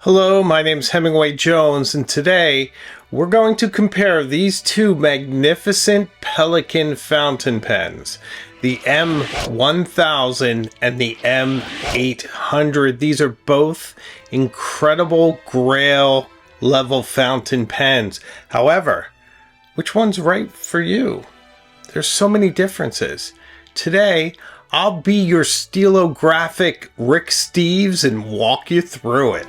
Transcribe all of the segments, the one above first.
Hello, my name is Hemingway Jones, and today we're going to compare these two magnificent Pelikan fountain pens, the M1000 and the M800. These are both incredible Grail level fountain pens. However, which one's right for you? There's so many differences. Today, I'll be your stylographic Rick Steves and walk you through it.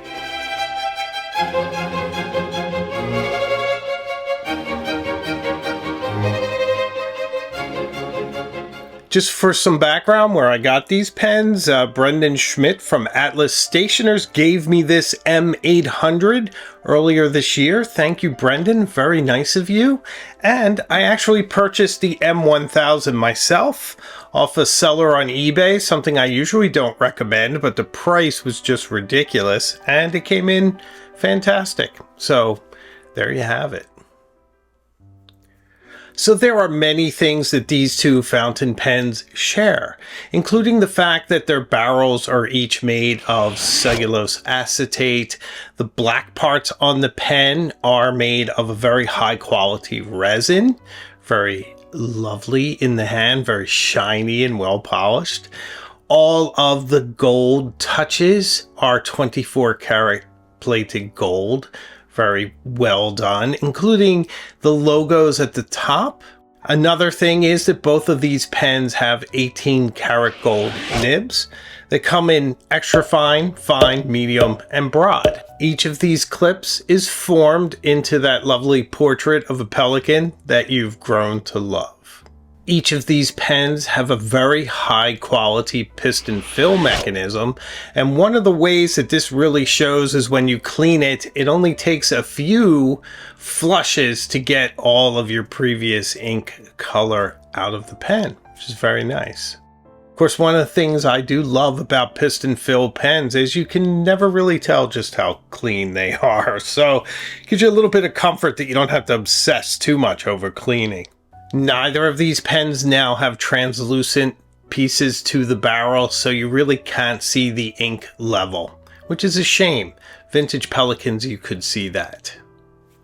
Just for some background where I got these pens, Brendan Schmidt from Atlas Stationers gave me this M800 earlier this year. Thank you, Brendan. Very nice of you. And I actually purchased the M1000 myself off a seller on eBay, something I usually don't recommend, but the price was just ridiculous and it came in fantastic. So there you have it. So there are many things that these two fountain pens share, including the fact that their barrels are each made of cellulose acetate. The black parts on the pen are made of a very high quality resin, very lovely in the hand, very shiny and well polished. All of the gold touches are 24 karat plated gold. Very well done, including the logos at the top. Another thing is that both of these pens have 18 karat gold nibs. They come in extra fine, fine, medium, and broad. Each of these clips is formed into that lovely portrait of a pelican that you've grown to love. Each of these pens have a very high quality piston fill mechanism, and one of the ways that this really shows is when you clean it, it only takes a few flushes to get all of your previous ink color out of the pen, which is very nice. Of course, one of the things I do love about piston fill pens is you can never really tell just how clean they are, so it gives you a little bit of comfort that you don't have to obsess too much over cleaning. Neither of these pens now have translucent pieces to the barrel, so you really can't see the ink level, which is a shame. Vintage Pelikans, you could see that.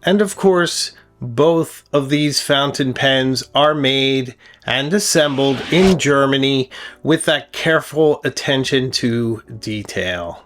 And of course, both of these fountain pens are made and assembled in Germany with that careful attention to detail.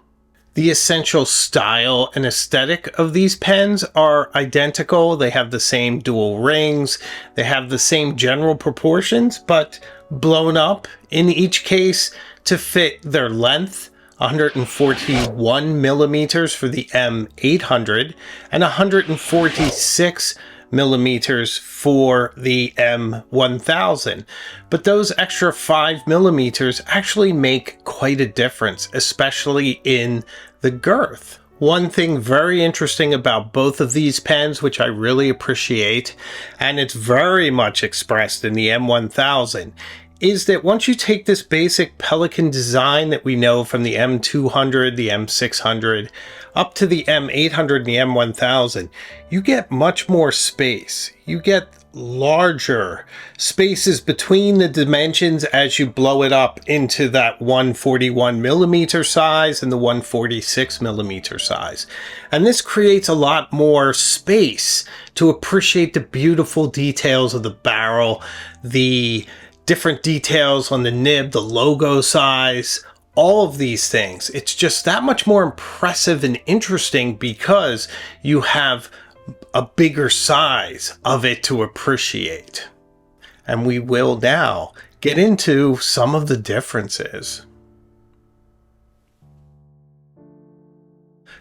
The essential style and aesthetic of these pens are identical. They have the same dual rings. They have the same general proportions, but blown up in each case to fit their length, 141 millimeters for the M800 and 146 millimeters for the M1000. But those extra 5 millimeters actually make quite a difference, especially in the girth. One thing very interesting about both of these pens, which I really appreciate, and it's very much expressed in the M1000, is that once you take this basic Pelikan design that we know from the M200, the M600, up to the M800 and the M1000, you get much more space. You get larger spaces between the dimensions as you blow it up into that 141 millimeter size and the 146 millimeter size. And this creates a lot more space to appreciate the beautiful details of the barrel, the different details on the nib, the logo size, all of these things. It's just that much more impressive and interesting because you have a bigger size of it to appreciate. And we will now get into some of the differences.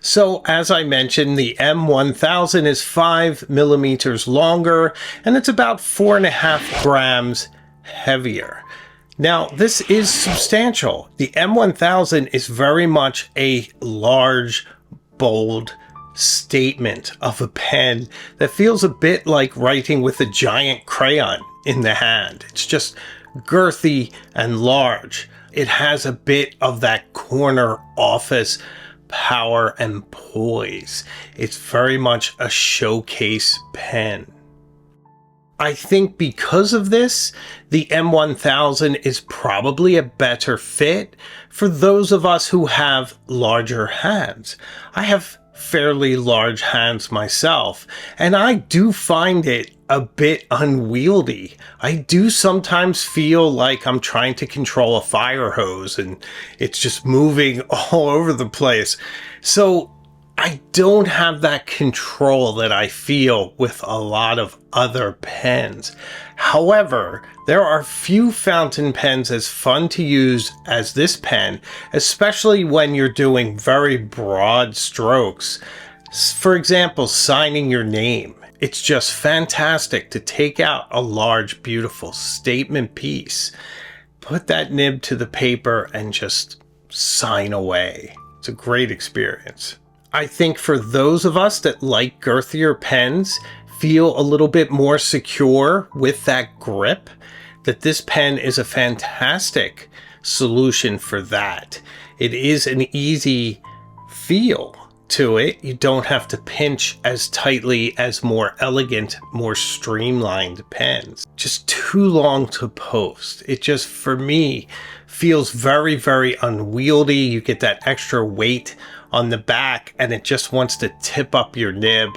So as I mentioned, the M1000 is 5 millimeters longer and it's about 4.5 grams heavier. Now, this is substantial. The M1000 is very much a large, bold statement of a pen that feels a bit like writing with a giant crayon in the hand. It's just girthy and large. It has a bit of that corner office power and poise. It's very much a showcase pen. I think because of this, the M1000 is probably a better fit for those of us who have larger hands. I have fairly large hands myself, and I do find it a bit unwieldy. I do sometimes feel like I'm trying to control a fire hose and it's just moving all over the place. So I don't have that control that I feel with a lot of other pens. However, there are few fountain pens as fun to use as this pen, especially when you're doing very broad strokes. For example, signing your name. It's just fantastic to take out a large, beautiful statement piece, put that nib to the paper, and just sign away. It's a great experience. I think for those of us that like girthier pens, feel a little bit more secure with that grip, that this pen is a fantastic solution for that. It is an easy feel to it. You don't have to pinch as tightly as more elegant, more streamlined pens. Just too long to post. It just, for me, feels very, very unwieldy. You get that extra weight on the back and it just wants to tip up your nib,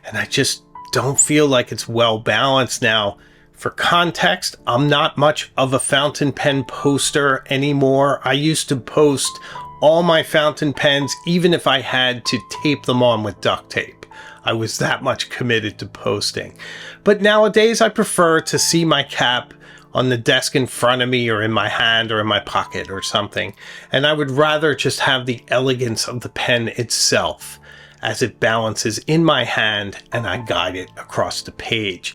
and I just don't feel like it's well balanced. Now, for context, I'm not much of a fountain pen poster anymore. I used to post all my fountain pens even if I had to tape them on with duct tape. I was that much committed to posting. But nowadays I prefer to see my cap on the desk in front of me or in my hand or in my pocket or something. And I would rather just have the elegance of the pen itself as it balances in my hand and I guide it across the page.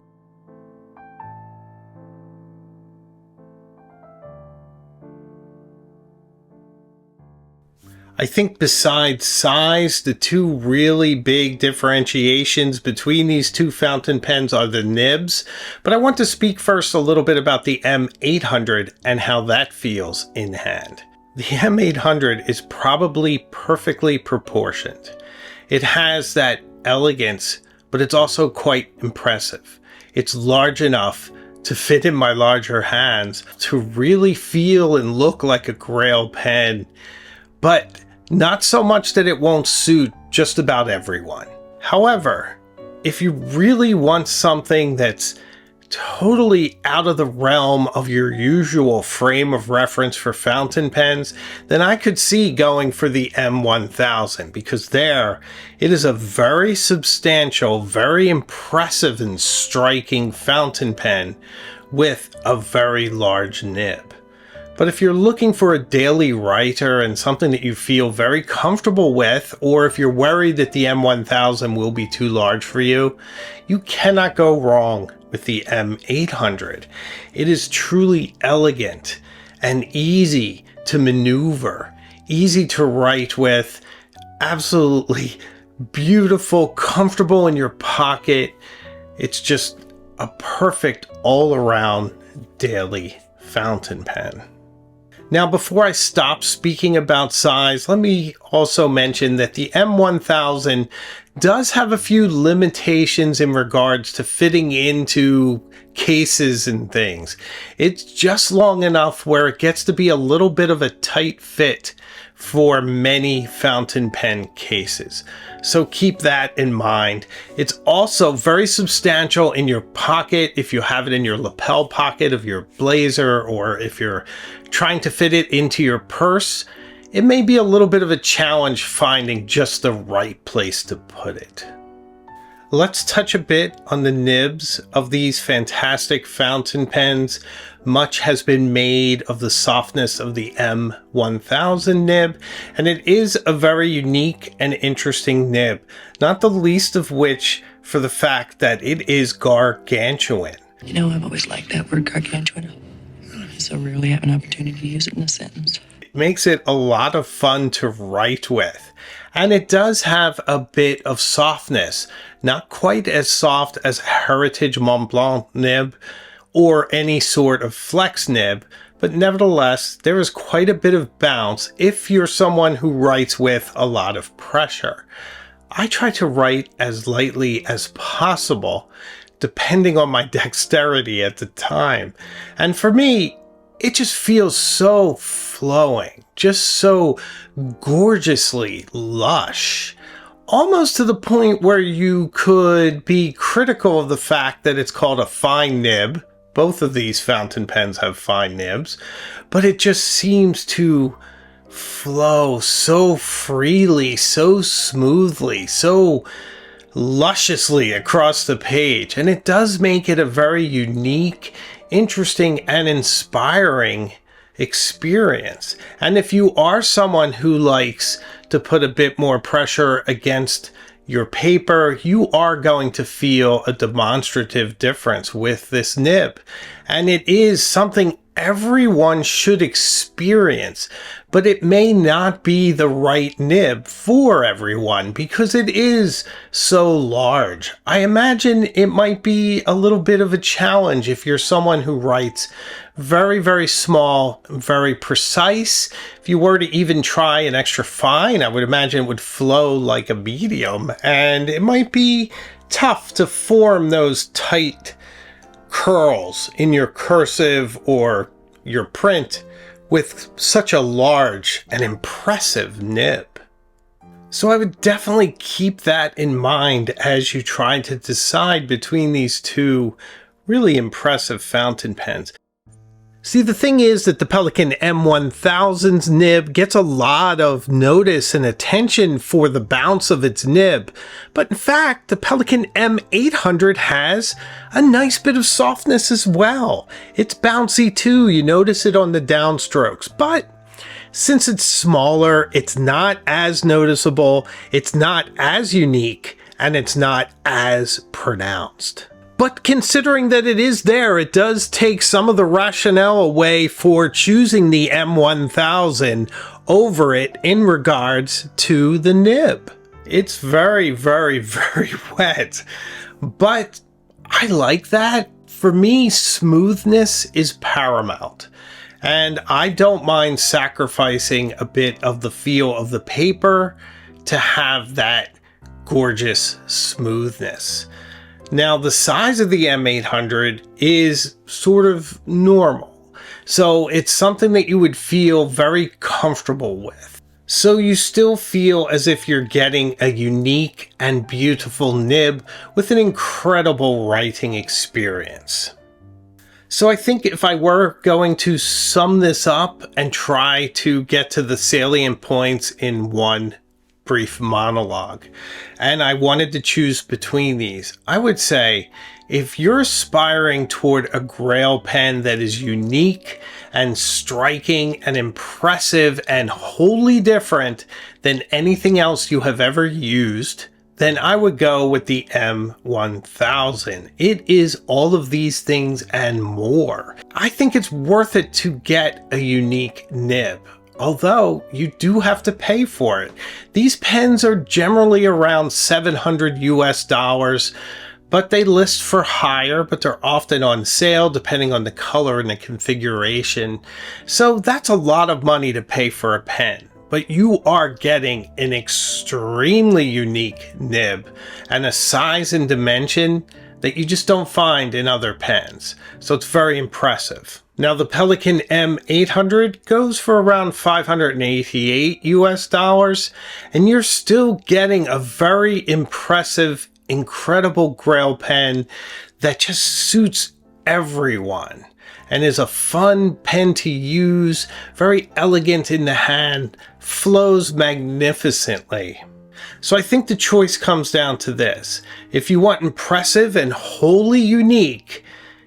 I think besides size, the two really big differentiations between these two fountain pens are the nibs, but I want to speak first a little bit about the M800 and how that feels in hand. The M800 is probably perfectly proportioned. It has that elegance, but it's also quite impressive. It's large enough to fit in my larger hands to really feel and look like a Grail pen, but not so much that it won't suit just about everyone. However, if you really want something that's totally out of the realm of your usual frame of reference for fountain pens, then I could see going for the M1000, because there it is a very substantial, very impressive and striking fountain pen with a very large nib. But if you're looking for a daily writer and something that you feel very comfortable with, or if you're worried that the M1000 will be too large for you, you cannot go wrong with the M800. It is truly elegant and easy to maneuver, easy to write with, absolutely beautiful, comfortable in your pocket. It's just a perfect all-around daily fountain pen. Now, before I stop speaking about size, let me also mention that the M1000 does have a few limitations in regards to fitting into cases and things. It's just long enough where it gets to be a little bit of a tight fit for many fountain pen cases. So keep that in mind. It's also very substantial in your pocket if you have it in your lapel pocket of your blazer, or if you're trying to fit it into your purse. It may be a little bit of a challenge finding just the right place to put it. Let's touch a bit on the nibs of these fantastic fountain pens. Much has been made of the softness of the M1000 nib, and it is a very unique and interesting nib, not the least of which for the fact that it is gargantuan. You know, I've always liked that word gargantuan. I so rarely have an opportunity to use it in a sentence. It makes it a lot of fun to write with. And it does have a bit of softness, not quite as soft as a Heritage Mont Blanc nib or any sort of flex nib, but nevertheless, there is quite a bit of bounce if you're someone who writes with a lot of pressure. I try to write as lightly as possible depending on my dexterity at the time. And for me, it just feels so flowing, just so gorgeously lush, almost to the point where you could be critical of the fact that it's called a fine nib. Both of these fountain pens have fine nibs, but it just seems to flow so freely, so smoothly, so lusciously across the page. And it does make it a very unique, interesting, and inspiring experience. And if you are someone who likes to put a bit more pressure against your paper, you are going to feel a demonstrative difference with this nib. And it is something everyone should experience, but it may not be the right nib for everyone because it is so large. I imagine it might be a little bit of a challenge if you're someone who writes very, very small, very precise. If you were to even try an extra fine, I would imagine it would flow like a medium, and it might be tough to form those tight curls in your cursive or your print with such a large and impressive nib. So I would definitely keep that in mind as you try to decide between these two really impressive fountain pens. See, the thing is that the Pelikan M1000's nib gets a lot of notice and attention for the bounce of its nib, but in fact, the Pelikan M800 has a nice bit of softness as well. It's bouncy too, you notice it on the downstrokes, but since it's smaller, it's not as noticeable, it's not as unique, and it's not as pronounced. But considering that it is there, it does take some of the rationale away for choosing the M1000 over it in regards to the nib. It's very, very, very wet, but I like that. For me, smoothness is paramount, and I don't mind sacrificing a bit of the feel of the paper to have that gorgeous smoothness. Now, the size of the M800 is sort of normal, so it's something that you would feel very comfortable with. So you still feel as if you're getting a unique and beautiful nib with an incredible writing experience. So I think if I were going to sum this up and try to get to the salient points in one brief monologue, and I wanted to choose between these, I would say if you're aspiring toward a Grail pen that is unique and striking and impressive and wholly different than anything else you have ever used, then I would go with the M1000. It is all of these things and more. I think it's worth it to get a unique nib, although you do have to pay for it. These pens are generally around $700 US, but they list for higher, but they're often on sale depending on the color and the configuration. So that's a lot of money to pay for a pen, but you are getting an extremely unique nib and a size and dimension that you just don't find in other pens. So it's very impressive. Now, the Pelikan M800 goes for around $588 US, and you're still getting a very impressive, incredible Grail pen that just suits everyone and is a fun pen to use, very elegant in the hand, flows magnificently. So I think the choice comes down to this. If you want impressive and wholly unique,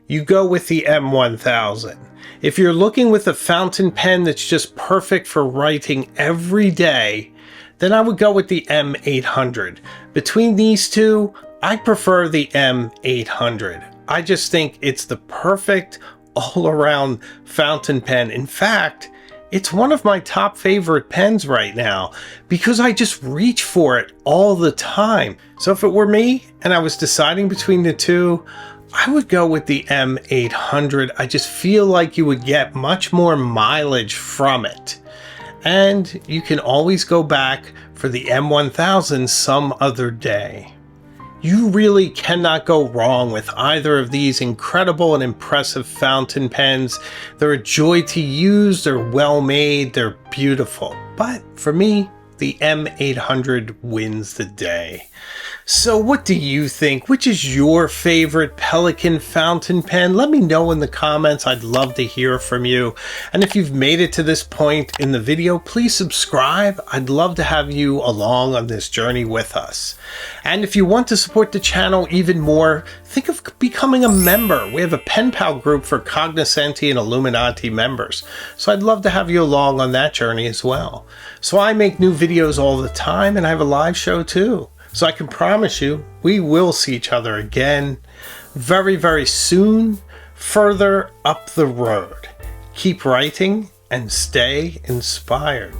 you go with the M1000. If you're looking with a fountain pen that's just perfect for writing every day, then I would go with the M800. Between these two, I prefer the M800. I just think it's the perfect all-around fountain pen. In fact, it's one of my top favorite pens right now because I just reach for it all the time. So if it were me and I was deciding between the two, I would go with the M800. I just feel like you would get much more mileage from it. And you can always go back for the M1000 some other day. You really cannot go wrong with either of these incredible and impressive fountain pens. They're a joy to use, they're well made, they're beautiful. But for me, the M800 wins the day. So what do you think? Which is your favorite Pelikan fountain pen? Let me know in the comments. I'd love to hear from you. And if you've made it to this point in the video, please subscribe. I'd love to have you along on this journey with us. And if you want to support the channel even more, think of becoming a member. We have a pen pal group for Cognoscenti and Illuminati members. So I'd love to have you along on that journey as well. So I make new videos all the time, and I have a live show too. So I can promise you, we will see each other again very, very soon, further up the road. Keep writing and stay inspired.